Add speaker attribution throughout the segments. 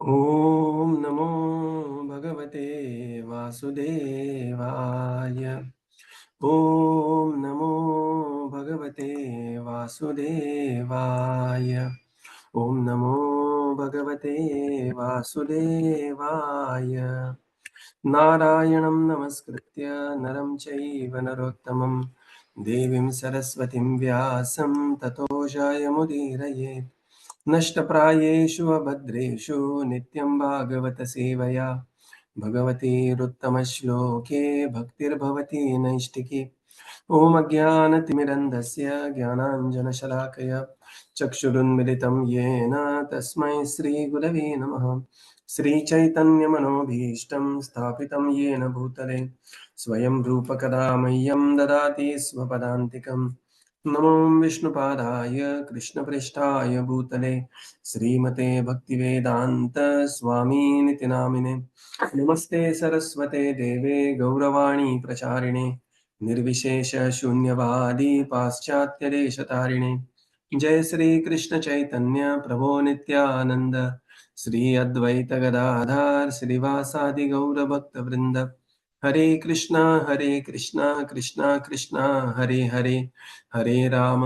Speaker 1: Om Namo Bhagavate Vasudevaya. Om Namo Bhagavate Vasudevaya. Om Namo Bhagavate Vasudevaya. Narayanam Namaskritya Naram Chaiva Narottamam Devim Saraswatim Vyasam Tato Jayamudiraye. नष्टप्रायेषु अभद्रेषु नित्यं भागवत सेवया भगवतीरुत्तमश्लोके भक्तिर्भवति नैष्टिकी ॐ अज्ञानतिमिरन्धस्य ज्ञानाञ्जनशलाकया चक्षुरुन्मिलितं येन तस्मै श्रीगुरवे नमः। श्रीचैतन्यमनोभीष्टं स्थापितं येन भूतले स्वयं रूपकदा मह्यं ददाति स्वपदान्तिकम्। नमो विष्णुपादाय कृष्णप्रेष्ठाय भूतले श्रीमते भक्तिवेदान्त स्वामीनिति नामिने। नमस्ते सरस्वते देवे गौरवाणी प्रचारिणे निर्विशेष शून्यवादी पाश्चात्यदेशतारिणे। जय श्री कृष्ण चैतन्य प्रभो नित्यानंद श्री अद्वैत गदाधर श्रीवासादि गौर भक्त वृंद। हरे कृष्णा कृष्णा कृष्णा हरे हरे, हरे Ram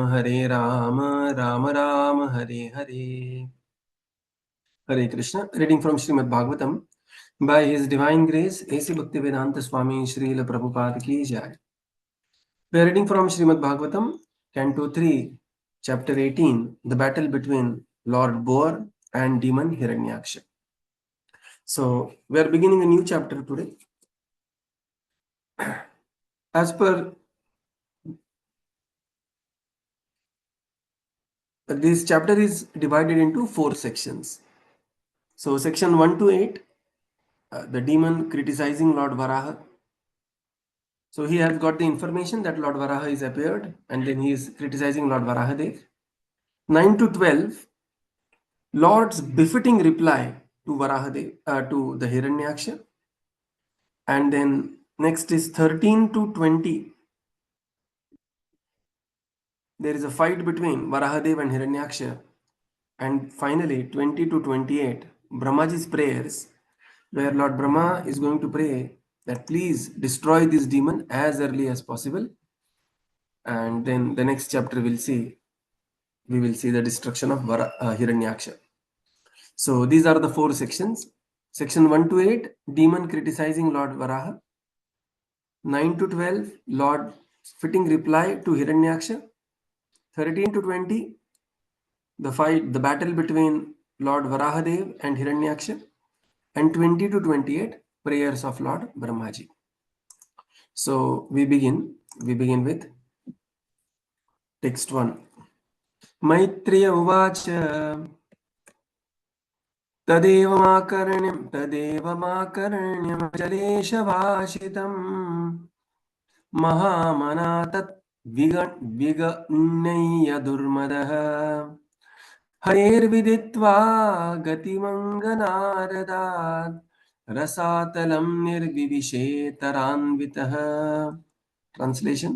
Speaker 1: Ram Ram Hare Hare. Hare Krishna. Reading from Śrīmad-Bhāgavatam. By His Divine Grace, A.C. Bhaktivedanta Swami Srila Prabhupada Ki Jai. We are reading from Śrīmad-Bhāgavatam, Canto 3, Chapter 18, the battle between Lord Boar and demon Hiraṇyākṣa. So, we are beginning a new chapter today. As per this chapter is divided into 4 sections. So, section 1 to 8, the demon criticizing Lord Varāha. So he has got the information that Lord Varāha is appeared, and then he is criticizing Lord Varāhadev. 9 to 12, Lord's befitting reply to Varāhadev, to the Hiraṇyākṣa. And then next is 13 to 20. There is a fight between Varāhadev and Hiraṇyākṣa. And finally, 20 to 28, Brahmaji's prayers, where Lord Brahma is going to pray that please destroy this demon as early as possible. And then the next chapter we will see the destruction of Hiraṇyākṣa. So these are the 4 sections. Section 1 to 8, demon criticizing Lord Varāha. 9 to 12, Lord fitting reply to Hiraṇyākṣa. 13 to 20, the battle between Lord Varāhadev and Hiraṇyākṣa. And 20 to 28, prayers of Lord Brahmaji. So we begin with text 1. Maitreya uvacha तदेव माकर्ण्यं जलेशभाषितम् महामना तत् विगण्यय दुर्मदः हरेर्विदित्वा गतिमङ्गनारदात् रसातलं निर्विविशेतरान्वितः. Translation.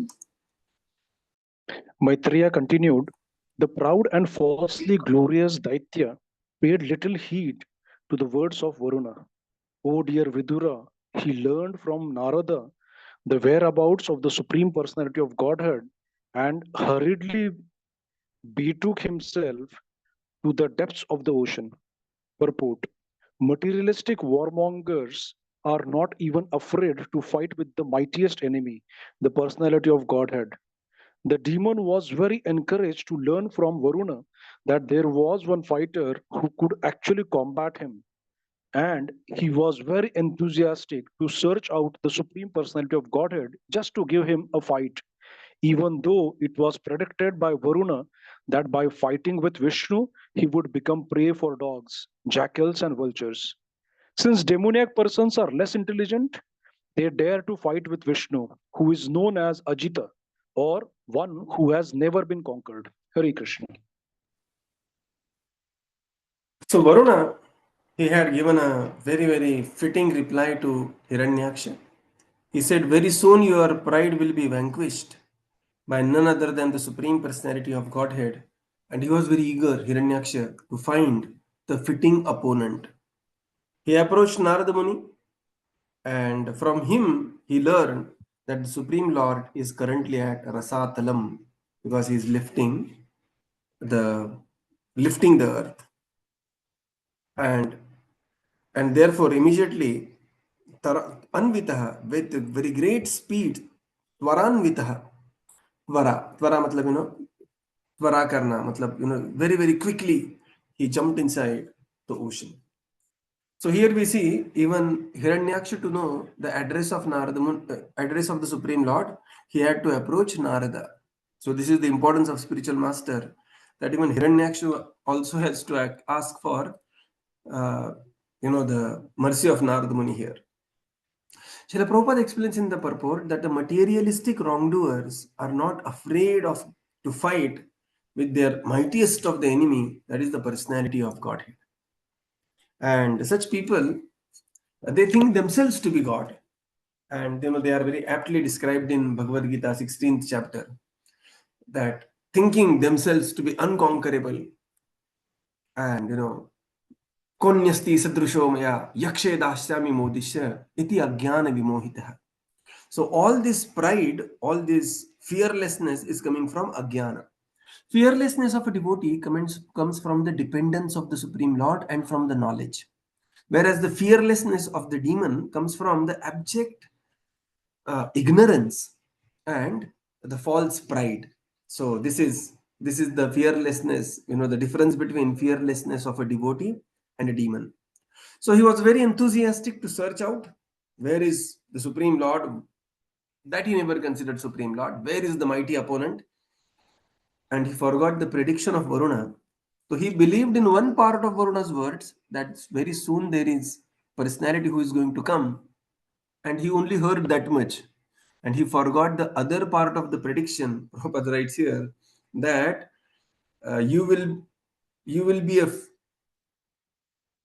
Speaker 2: Maitreya continued, the proud and falsely glorious Daitya paid little heed to the words of Varuna. O dear Vidura, he learned from Narada the whereabouts of the Supreme Personality of Godhead and hurriedly betook himself to the depths of the ocean. Purport. Materialistic warmongers are not even afraid to fight with the mightiest enemy, the personality of Godhead. The demon was very encouraged to learn from Varuna that there was one fighter who could actually combat him. And he was very enthusiastic to search out the Supreme Personality of Godhead just to give him a fight, even though it was predicted by Varuna that by fighting with Vishnu, he would become prey for dogs, jackals, and vultures. Since demoniac persons are less intelligent, they dare to fight with Vishnu, who is known as Ajita, or one who has never been conquered. Hare Krishna.
Speaker 1: So Varuna, he had given a very, very fitting reply to Hiraṇyākṣa. He said, very soon your pride will be vanquished by none other than the Supreme Personality of Godhead. And he was very eager, Hiraṇyākṣa, to find the fitting opponent. He approached Nārada Muni, and from him he learned that the Supreme Lord is currently at Rasatalam, because he is the lifting the earth, and therefore immediately Anvitaha, with very great speed, Tvaranvitaha, Tvara matlab, Tvara karna, matlab, very, very quickly he jumped inside the ocean. So here we see even Hiraṇyākṣa, to know the address of address of the Supreme Lord, he had to approach Narada. So this is the importance of spiritual master, that even Hiraṇyākṣa also has to ask for the mercy of Narada Muni here. Srila Prabhupada explains in the purport that the materialistic wrongdoers are not afraid to fight with their mightiest of the enemy, that is the personality of Godhead. And such people, they think themselves to be God. And they are very aptly described in Bhagavad Gita 16th chapter, that thinking themselves to be unconquerable, and konyasti sadrusho maya yakshe dashyami modisya iti ajnana vimohitah. So all this pride, all this fearlessness is coming from ajnana. Fearlessness of a devotee comes from the dependence of the Supreme Lord and from the knowledge. Whereas the fearlessness of the demon comes from the abject ignorance and the false pride. So this is the fearlessness, the difference between fearlessness of a devotee and a demon. So he was very enthusiastic to search out where is the Supreme Lord, that he never considered Supreme Lord, where is the mighty opponent, and he forgot the prediction of Varuna. So he believed in one part of Varuna's words, that very soon there is personality who is going to come, and he only heard that much, and he forgot the other part of the prediction. Prabhupada writes here that you will be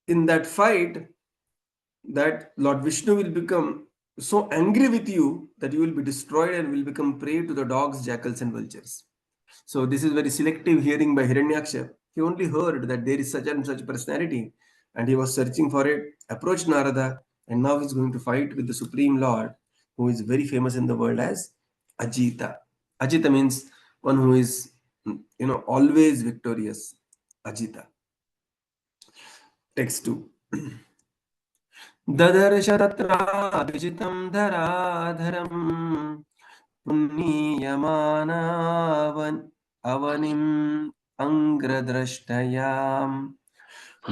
Speaker 1: in that fight, that Lord Vishnu will become so angry with you that you will be destroyed and will become prey to the dogs, jackals, and vultures. So this is very selective hearing by Hiraṇyākṣa. He only heard that there is such and such personality, and he was searching for it, approached Narada, and now he's going to fight with the Supreme Lord, who is very famous in the world as Ajita. Ajita means one who is, always victorious. Ajita. Text 2. ददर्श तत्राभिजितं धराधरम् पुण्यमानावन अवनिम् अङ्ग्रद्रष्टयाम्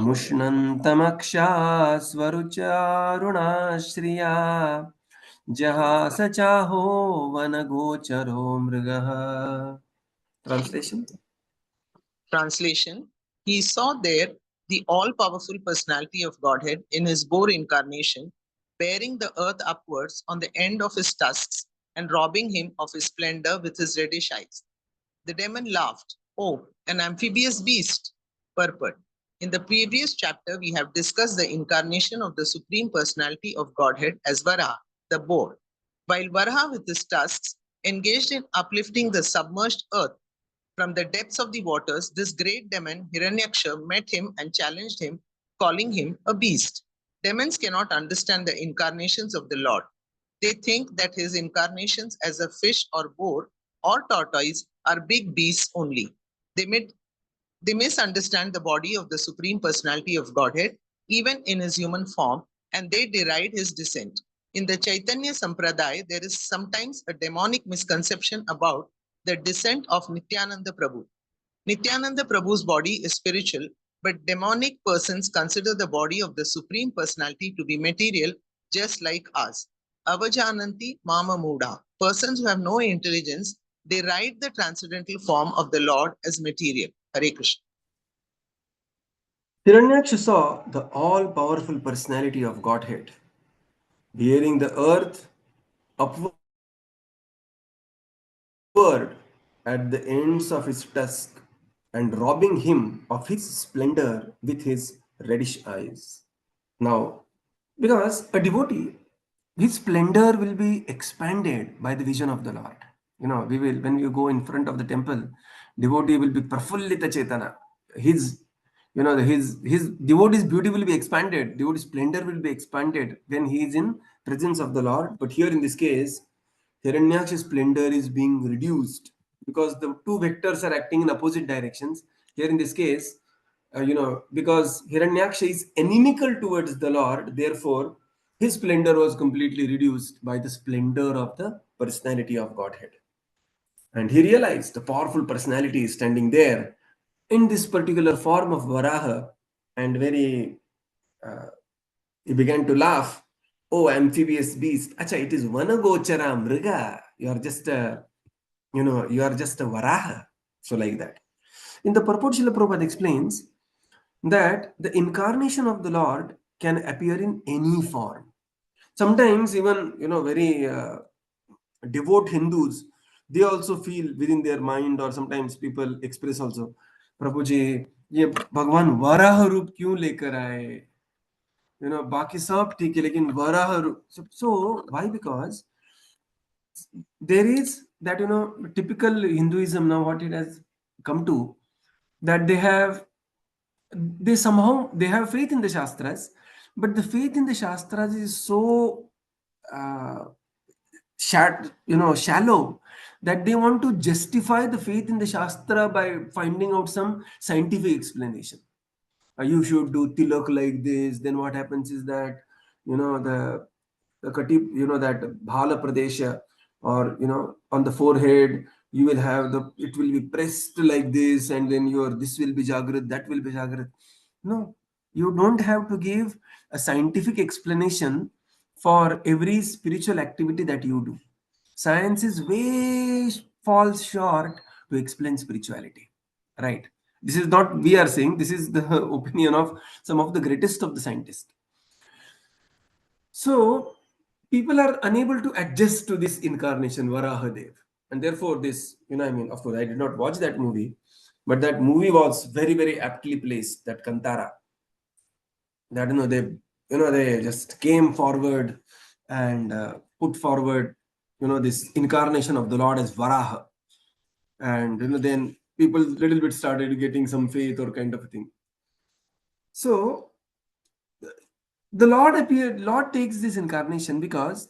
Speaker 1: मुष्णन्तमक्षास्वरुचारुणाश्रिया जहास चाहो वनगोचरो मृगः. Translation.
Speaker 3: Translation: He saw there the all-powerful personality of Godhead in his boar incarnation, bearing the earth upwards on the end of his tusks and robbing him of his splendor with his reddish eyes. The demon laughed. Oh, an amphibious beast! Purport. In the previous chapter, we have discussed the incarnation of the Supreme Personality of Godhead as Varāha, the boar. While Varāha with his tusks engaged in uplifting the submerged earth from the depths of the waters, this great demon Hiraṇyākṣa met him and challenged him, calling him a beast. Demons cannot understand the incarnations of the Lord. They think that his incarnations as a fish or boar or tortoise are big beasts only. They misunderstand the body of the Supreme Personality of Godhead, even in his human form, and they deride his descent. In the Chaitanya Sampradaya, there is sometimes a demonic misconception about the descent of Nityananda Prabhu. Nityananda Prabhu's body is spiritual, but demonic persons consider the body of the Supreme Personality to be material, just like us. Avajananti Mama Muda. Persons who have no intelligence, they deride the transcendental form of the Lord as material. Hare Krishna.
Speaker 1: Hiraṇyākṣa saw the all-powerful personality of Godhead bearing the earth upward at the ends of his tusk and robbing him of his splendor with his reddish eyes. Now, because a devotee, his splendor will be expanded by the vision of the Lord. When we go in front of the temple, devotee will be prafullita chetana. His his devotee's beauty will be expanded, devotee's splendor will be expanded when he is in presence of the Lord. But here in this case, Hiraṇyākṣa's splendor is being reduced because the two vectors are acting in opposite directions. Here in this case, because Hiraṇyākṣa is inimical towards the Lord, therefore his splendor was completely reduced by the splendor of the personality of Godhead. And he realized the powerful personality is standing there in this particular form of Varāha, and he began to laugh. Oh, amphibious beast! Acha, it is Vanagochara Mriga. You are just a Varāha. So like that. In the purport, Srila Prabhupada explains that the incarnation of the Lord can appear in any form. Sometimes even very devout Hindus, they also feel within their mind, or sometimes people express also, प्रभु जी ये भगवान वराह रूप क्यों लेकर आए, बाकी सब ठीक है लेकिन वराह रूप. So why? Because there is that typical Hinduism now, what it has come to, that they have faith in the Shastras, but the faith in the Shastras is so shallow, that they want to justify the faith in the Shastra by finding out some scientific explanation. You should do tilak like this. Then what happens is that the kati, that bhala pradesha, or on the forehead you will have it will be pressed like this, and then this will be jagrat, that will be jagrat. No, you don't have to give a scientific explanation for every spiritual activity that you do. Science is way falls short to explain spirituality, right? This is not we are saying, this is the opinion of some of the greatest of the scientists. So people are unable to adjust to this incarnation, Varahadev. And therefore this, of course, I did not watch that movie, but that movie was very, very aptly placed, that Kantara. That, they just came forward and put forward, this incarnation of the Lord as Varaha. And, then people little bit started getting some faith or kind of a thing. So the Lord takes this incarnation because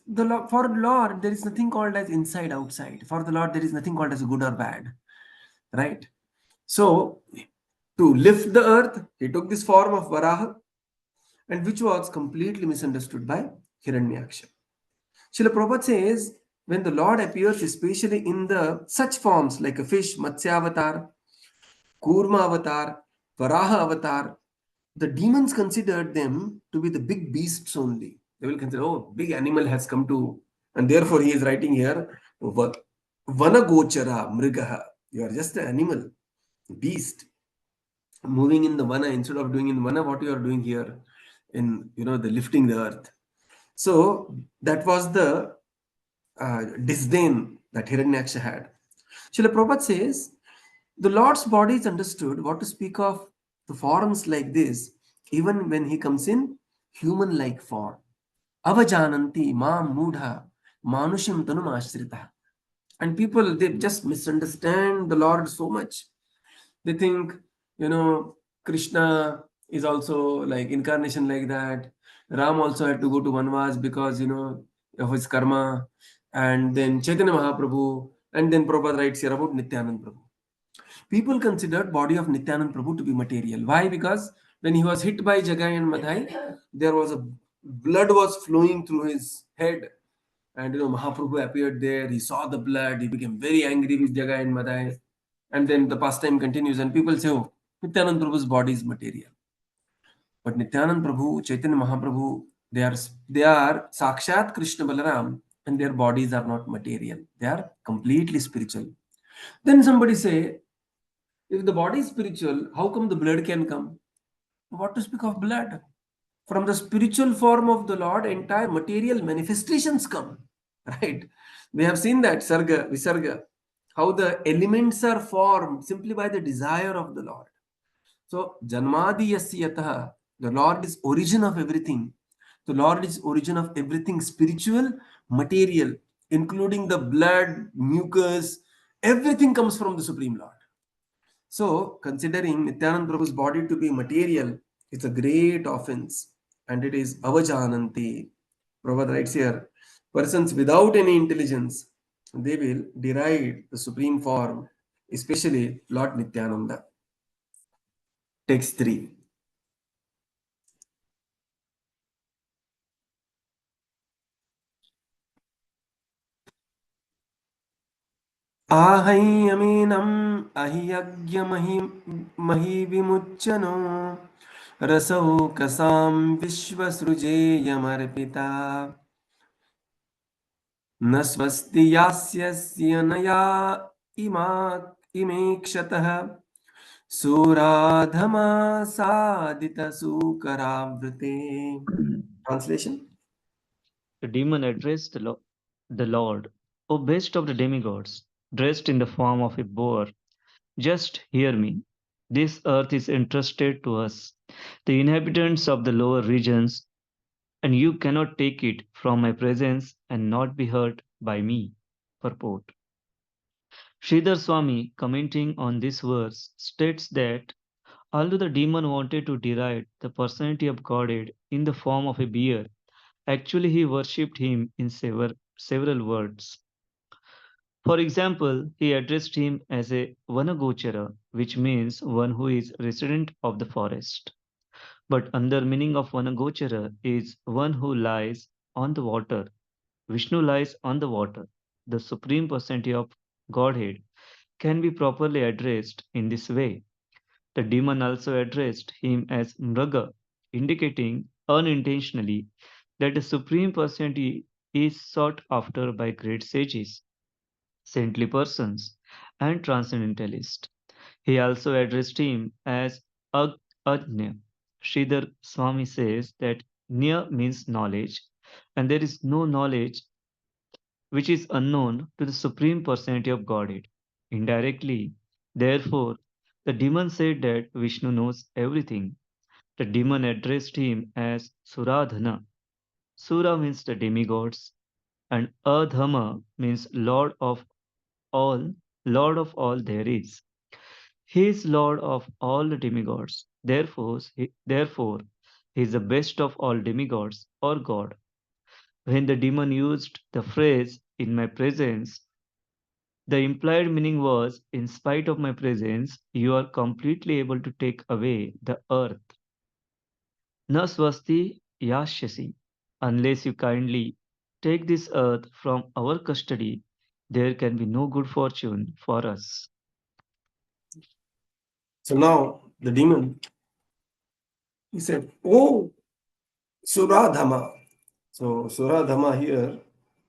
Speaker 1: for Lord, there is nothing called as inside, outside. For the Lord, there is nothing called as good or bad, right? So to lift the earth, he took this form of Varaha, and which was completely misunderstood by Hiraṇyākṣa. Srila Prabhupada says, when the Lord appears, especially in such forms like a fish, Matsya avatar, Kurma avatar, Varaha avatar, the demons considered them to be the big beasts only. They will consider, oh, big animal has come to, and therefore he is writing here, Vanagochara Mrigaha. You are just an animal, beast, moving in the Vana instead of doing in Vana what you are doing here in, the lifting the earth. So that was the disdain that Hiraṇyākṣa had. Srila Prabhupada says, the Lord's body is understood, what to speak of the forms like this, even when he comes in human-like form. Avajananti mam mudha manushim tanum ashrita. And people, they just misunderstand the Lord so much. They think, Krishna is also like incarnation like that. Ram also had to go to Vanvas because, of his karma. And then Chaitanya Mahaprabhu, and then Prabhupada writes here about Nityanand Prabhu. People considered body of Nityanand Prabhu to be material. Why? Because when he was hit by Jagai and Madhai, there was blood was flowing through his head. And Mahaprabhu appeared there, he saw the blood, he became very angry with Jagai and Madhai. And then the pastime continues, and people say, oh, Nityanand Prabhu's body is material. But Nityanand Prabhu, Chaitanya Mahaprabhu, they are Sakshat Krishna Balaram, and their bodies are not material. They are completely spiritual. Then somebody say, if the body is spiritual, how come the blood can come? What to speak of blood? From the spiritual form of the Lord, entire material manifestations come. Right? We have seen that, Sarga, Visarga, how the elements are formed simply by the desire of the Lord. So, Janmadi Yasyataha, the Lord is origin of everything. The Lord is origin of everything spiritual, material, including the blood, mucus, everything comes from the Supreme Lord. So, considering Nityananda Prabhu's body to be material, it's a great offense, and it is avajananti. Prabhupada writes here, persons without any intelligence, they will deride the supreme form, especially Lord Nityananda. Text 3. आहैयमेनम् अहियज्ञमहि विमुच्यनो रसौ कसां विश्वसृजेयमर्पिता न स्वस्ति यास्यस्य न या इमेक्षतः सुराधमासादितसूकरावृते. Translation.
Speaker 4: The demon addressed the Lord, O best of the demigods, dressed in the form of a boar. Just hear me. This earth is entrusted to us, the inhabitants of the lower regions, and you cannot take it from my presence and not be hurt by me. Purport. Sridhar Swami, commenting on this verse, states that although the demon wanted to deride the personality of Godhead in the form of a bear, actually he worshipped him in several words. For example, he addressed him as a Vanagochara, which means one who is resident of the forest. But another meaning of Vanagochara is one who lies on the water. Vishnu lies on the water. The supreme personality of Godhead can be properly addressed in this way. The demon also addressed him as Mraga, indicating unintentionally that the supreme personality is sought after by great sages, saintly persons, and transcendentalists. He also addressed him as Ajna. Sridhar Swami says that Nya means knowledge, and there is no knowledge which is unknown to the Supreme Personality of Godhead. Indirectly, therefore, the demon said that Vishnu knows everything. The demon addressed him as Suradhana. Sura means the demigods, and Adhama means all, Lord of all there is. He is Lord of all the demigods. Therefore, he is the best of all demigods or God. When the demon used the phrase in my presence, the implied meaning was in spite of my presence, you are completely able to take away the earth. Na swasti yashyasi. Unless you kindly take this earth from our custody, there can be no good fortune for us.
Speaker 1: So now the demon, he said, "Oh, Suradhama." So Suradhama here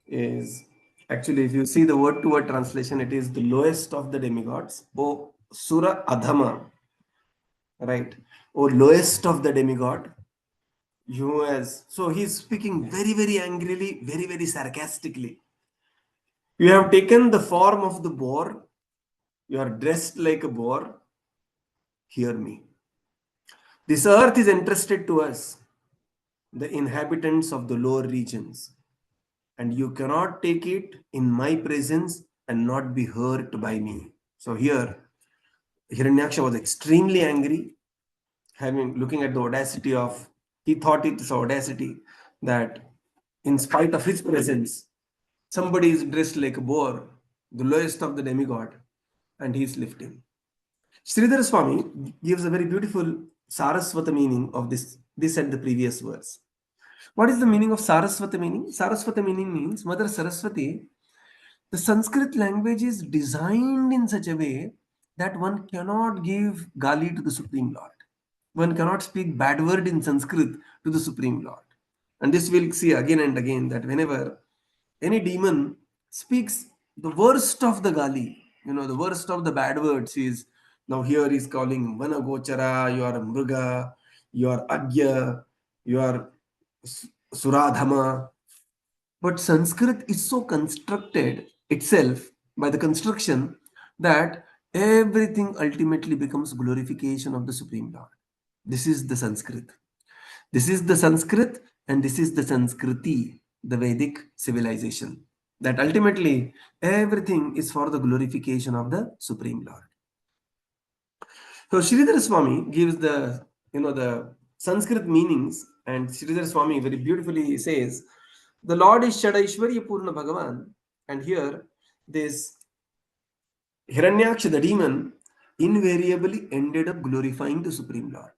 Speaker 1: is actually, if you see the word to word translation, it is the lowest of the demigods. Oh, Sura Adhama, right? Oh, lowest of the demigod. You as so he's speaking very, very angrily, very, very sarcastically. You have taken the form of the boar, you are dressed like a boar. Hear me. This earth is entrusted to us, the inhabitants of the lower regions, and you cannot take it in my presence and not be hurt by me. So here, Hiraṇyākṣa was extremely angry, looking at the audacity of, he thought it was audacity that in spite of his presence, somebody is dressed like a boar, the lowest of the demigod, and he is lifting. Sridhar Swami gives a very beautiful Saraswata meaning of this and the previous verse. What is the meaning of Saraswata meaning? Saraswata meaning means Mother Saraswati. The Sanskrit language is designed in such a way that one cannot give gali to the Supreme Lord. One cannot speak bad word in Sanskrit to the Supreme Lord. And this we'll see again and again, that whenever any demon speaks the worst of the gali, the worst of the bad words is, now here he's calling Vanagochara, you are a Mruga, you are Agya, you are Suradhama. But Sanskrit is so constructed itself by the construction that everything ultimately becomes glorification of the Supreme Lord. This is the Sanskrit. This is the Sanskrit and this is the Sanskriti, the Vedic civilization. That ultimately everything is for the glorification of the Supreme Lord. So Sridhar Swami gives the the Sanskrit meanings, and Sridhar Swami very beautifully says the Lord is Shadaishwarya Purna Bhagavan, and here this Hiraṇyākṣa, the demon, invariably ended up glorifying the Supreme Lord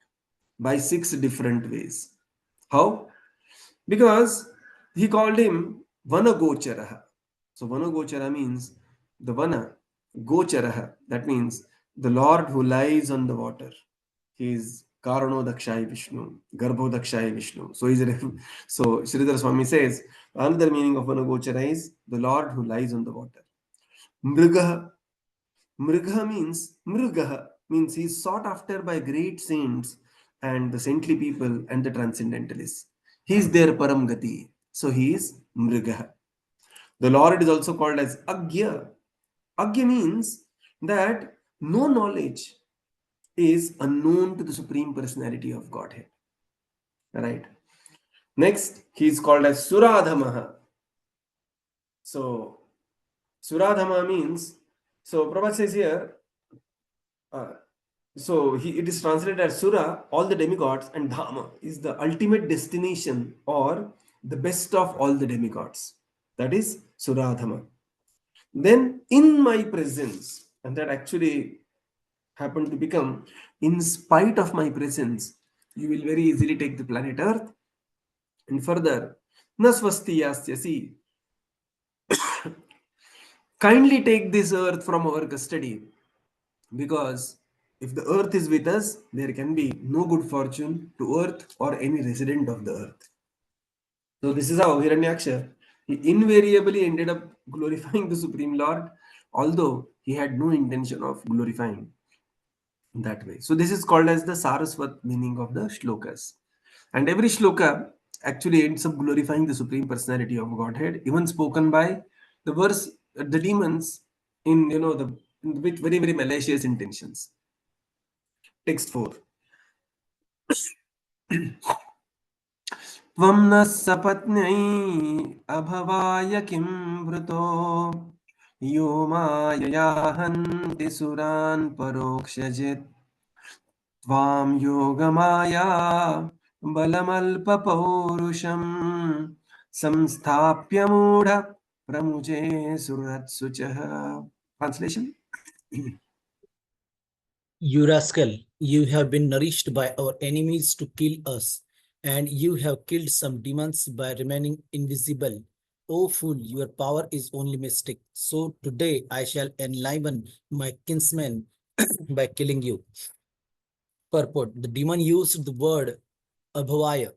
Speaker 1: by 6 different ways. How? Because he called him Vana Gocharaha. So Vana Gochara means the Vana, Gocharaha, that means the Lord who lies on the water. He is Karano Dakshai Vishnu, Garbho Dakshai Vishnu. So Sridhar Swami says another meaning of Vana Gochara is the Lord who lies on the water. Mrigaha. Mrigaha means he is sought after by great saints and the saintly people and the transcendentalists. He is their Param Gati. So he is Mrigaha. The Lord is also called as Agya. Agya means that no knowledge is unknown to the Supreme Personality of Godhead. Right. Next, he is called as Suradhamaha. So Suradhama means, so Prabhupada says here, it is translated as Sura, all the demigods, and Dhama is the ultimate destination or the best of all the demigods. That is Suradhama. Then in my presence, and that actually happened to become in spite of my presence, you will very easily take the planet Earth. And further, Nasvasti Yastyasi, kindly take this earth from our custody, because if the earth is with us, there can be no good fortune to earth or any resident of the earth. So this is how Hiraṇyākṣa, he invariably ended up glorifying the Supreme Lord, although he had no intention of glorifying that way. So this is called as the Saraswat meaning of the shlokas. And every shloka actually ends up glorifying the Supreme Personality of Godhead, even spoken by the demons with very, very malicious intentions. Text 4. Tvam na sapatnyai abhavaya kim vruto yo mayayahanti suran parokshajit tvam yogamaya balamalpa paurusham samsthapya mudha pramuje suratsuchaha. Translation.
Speaker 5: You rascal, you have been nourished by our enemies to kill us, and you have killed some demons by remaining invisible. O fool, your power is only mystic. So today I shall enliven my kinsmen by killing you. Purport. The demon used the word abhavaya,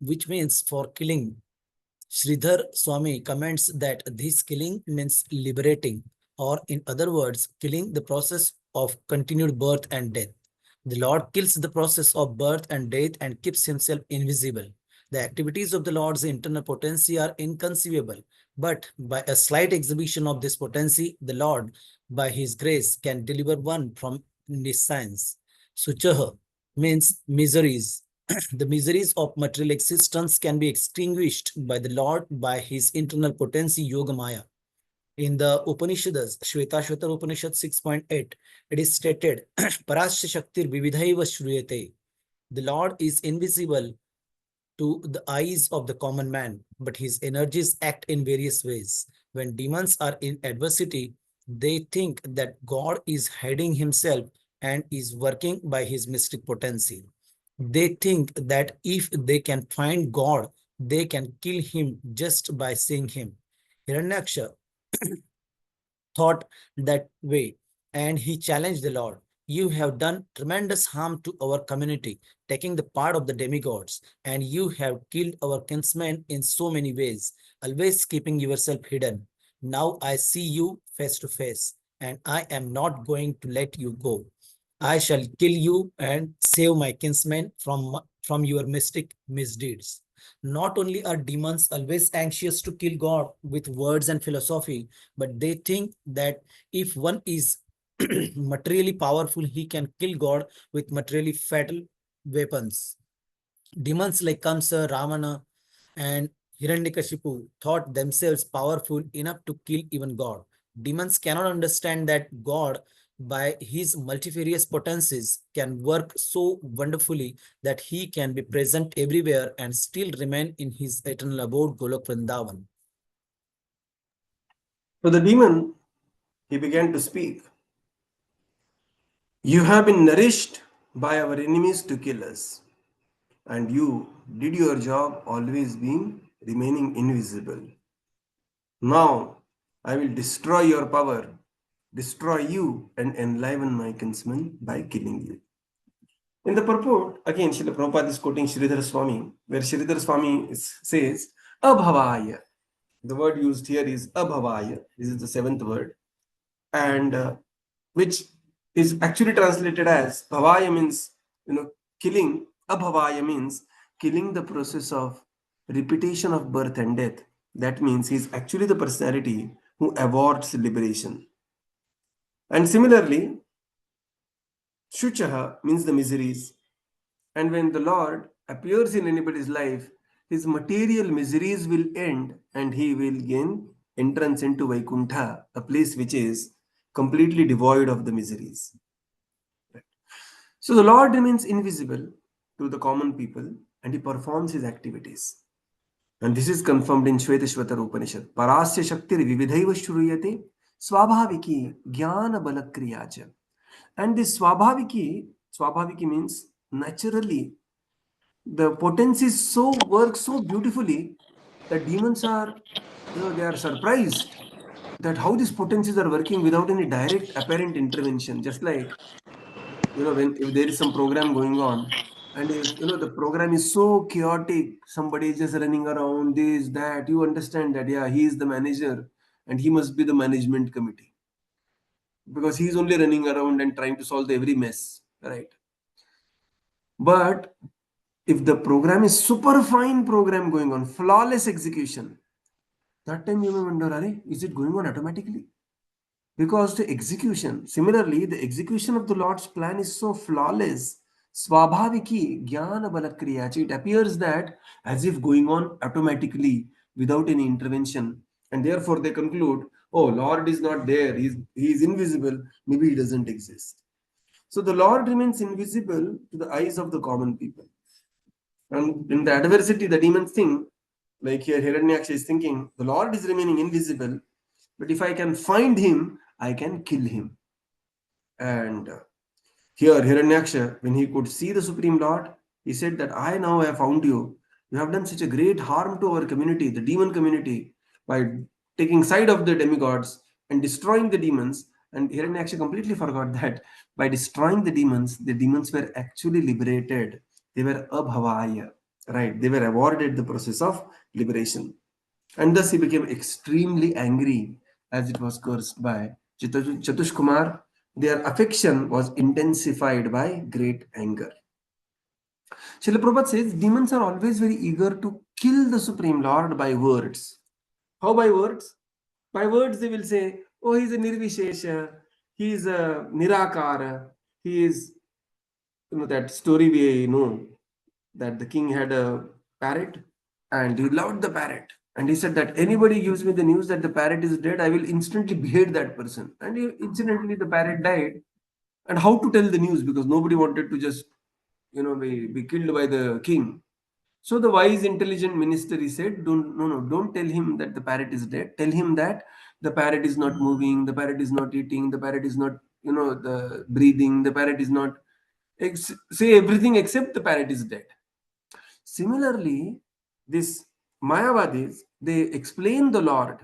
Speaker 5: which means for killing. Sridhar Swami comments that this killing means liberating, or in other words, killing the process of continued birth and death. The Lord kills the process of birth and death and keeps himself invisible. The activities of the Lord's internal potency are inconceivable, but by a slight exhibition of this potency, the Lord, by his grace, can deliver one from nescience. Suchaha means miseries. The miseries of material existence can be extinguished by the Lord by his internal potency, Yogamaya. In the Upanishads, Shvetashvatar Upanishad 6.8, it is stated, Parasya Shaktir Vividhaiva Shruyate. The Lord is invisible to the eyes of the common man, but his energies act in various ways. When demons are in adversity, they think that God is hiding himself and is working by his mystic potency. They think that if they can find God, they can kill him just by seeing him. Hiraṇyākṣa thought that way, and he challenged the Lord. You have done tremendous harm to our community, taking the part of the demigods, and you have killed our kinsmen in so many ways, always keeping yourself hidden. Now I see you face to face, and I am not going to let you go. I shall kill you and save my kinsmen from your mystic misdeeds. Not only are demons always anxious to kill God with words and philosophy, but they think that if one is materially powerful, he can kill God with materially fatal weapons. Demons like Kamsa, Ravana, and Hiranyakashipu thought themselves powerful enough to kill even God. Demons cannot understand that God by his multifarious potencies, can work so wonderfully that he can be present everywhere and still remain in his eternal abode, Golok Vrindavan.
Speaker 1: So the demon, he began to speak. You have been nourished by our enemies to kill us, and you did your job always being remaining invisible. Now I will destroy your power, destroy you, and enliven my kinsmen by killing you. In the purport, again, Srila Prabhupada is quoting Sridhar Swami, where Sridhar Swami says, Abhavaya. The word used here is Abhavaya. This is the seventh word. And which is actually translated as Bhavaya means, killing. Abhavaya means killing the process of repetition of birth and death. That means he's actually the personality who awards liberation. And similarly, Shuchaha means the miseries. And when the Lord appears in anybody's life, his material miseries will end and he will gain entrance into Vaikuntha, a place which is completely devoid of the miseries. So the Lord remains invisible to the common people and he performs his activities. And this is confirmed in Shvetashvatara Upanishad. Parasya Shaktir Vividhaiva Shruyate Swabhaviki Jnana Balakriyacha. And this Swabhaviki means naturally. The potencies work so beautifully that demons are, they are surprised that how these potencies are working without any direct apparent intervention. Just like, if there is some program going on, and if the program is so chaotic, somebody is just running around, this, that, you understand that, yeah, he is the manager and he must be the management committee because he is only running around and trying to solve every mess, right? But if the program is super fine program going on, flawless execution, that time you may wonder, is it going on automatically? Because the execution, similarly, the execution of the Lord's plan is so flawless. Swabhaviki Jnana Balakriyachi. It appears that as if going on automatically without any intervention. And therefore they conclude, oh, Lord is not there. He is invisible. Maybe he doesn't exist. So the Lord remains invisible to the eyes of the common people. And in the adversity, the demons think, like here Hiraṇyākṣa is thinking, the Lord is remaining invisible, but if I can find him, I can kill him. And here Hiraṇyākṣa, when he could see the Supreme Lord, he said that I now have found you. You have done such a great harm to our community, the demon community, by taking side of the demigods and destroying the demons. And Hiraṇyākṣa completely forgot that by destroying the demons were actually liberated. They were abhavaya, right? They were awarded the process of liberation. And thus he became extremely angry as it was cursed by Chatush Kumar. Their affection was intensified by great anger. Srila Prabhupada says demons are always very eager to kill the Supreme Lord by words. How by words? By words they will say, oh, he is a Nirvishesha, he is a Nirakara, he is, that story we know that the king had a parrot and he loved the parrot. And he said that anybody gives me the news that the parrot is dead, I will instantly behead that person. And incidentally, the parrot died. And how to tell the news? Because nobody wanted to just, be killed by the king. So the wise, intelligent minister, he said, don't tell him that the parrot is dead. Tell him that the parrot is not moving, the parrot is not eating, the parrot is not, the breathing, the parrot is not, say everything except the parrot is dead. Similarly, this Mayavadis, they explain the Lord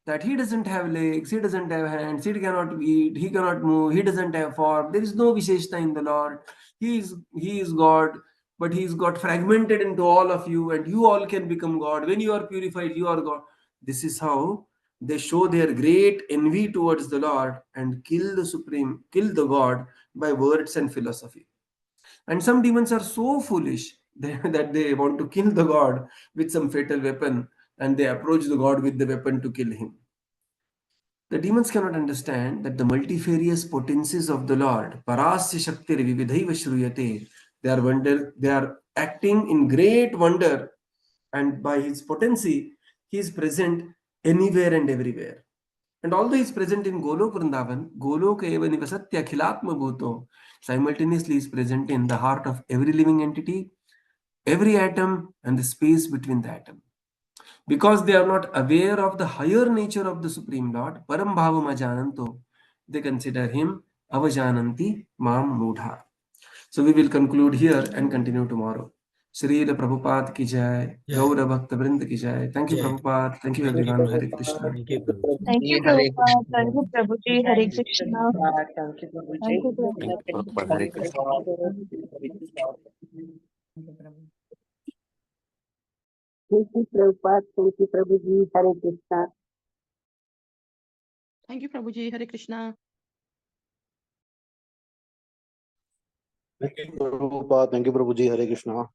Speaker 1: that he doesn't have legs, he doesn't have hands, he cannot eat, he cannot move, he doesn't have form, there is no Visheshta in the Lord. He is God, but he's got fragmented into all of you, and you all can become God. When you are purified, you are God. This is how they show their great envy towards the Lord and kill the God by words and philosophy. And some demons are so foolish that they want to kill the god with some fatal weapon, and they approach the god with the weapon to kill him. The demons cannot understand that the multifarious potencies of the Lord, Parasya Shaktir Vividhaiva Shruyate, they are acting in great wonder, and by his potency, he is present anywhere and everywhere. And although he is present in Golok Vrindavan, Goloka eva nivasatya akhilatma bhuto, simultaneously is present in the heart of every living entity, every atom, and the space between the atom. Because they are not aware of the higher nature of the Supreme Lord, Param Bhavam Ajananto, they consider him Avajananti Mam Mudha. So we will conclude here and continue tomorrow. Srila Prabhupada ki jai,
Speaker 5: Jai.
Speaker 1: Gaura Bhakta Vrinda ki jai. Thank you,
Speaker 5: Jai.
Speaker 1: Prabhupada. Thank you,
Speaker 5: Thank you,
Speaker 1: everyone. Hare
Speaker 5: Prabhuji.
Speaker 1: Krishna.
Speaker 5: Thank you, Prabhuji.
Speaker 6: Thank you,
Speaker 3: Hare
Speaker 6: Prabhupada.
Speaker 3: Krishna.
Speaker 6: Thank you, Prabhuji. Hare Krishna.
Speaker 3: Thank you, Prabhuji.
Speaker 6: Thank you,
Speaker 7: Thank you,
Speaker 6: Prabhupada.
Speaker 7: Prabhupada. Hare Krishna.
Speaker 8: Thank you, Prabhupada. Thank you, Prabhuji. Hare Krishna.
Speaker 7: Thank you, Prabhuji. Hare Krishna.
Speaker 9: Thank you, Prabhupada. Thank you, Prabhuji. Hare Krishna.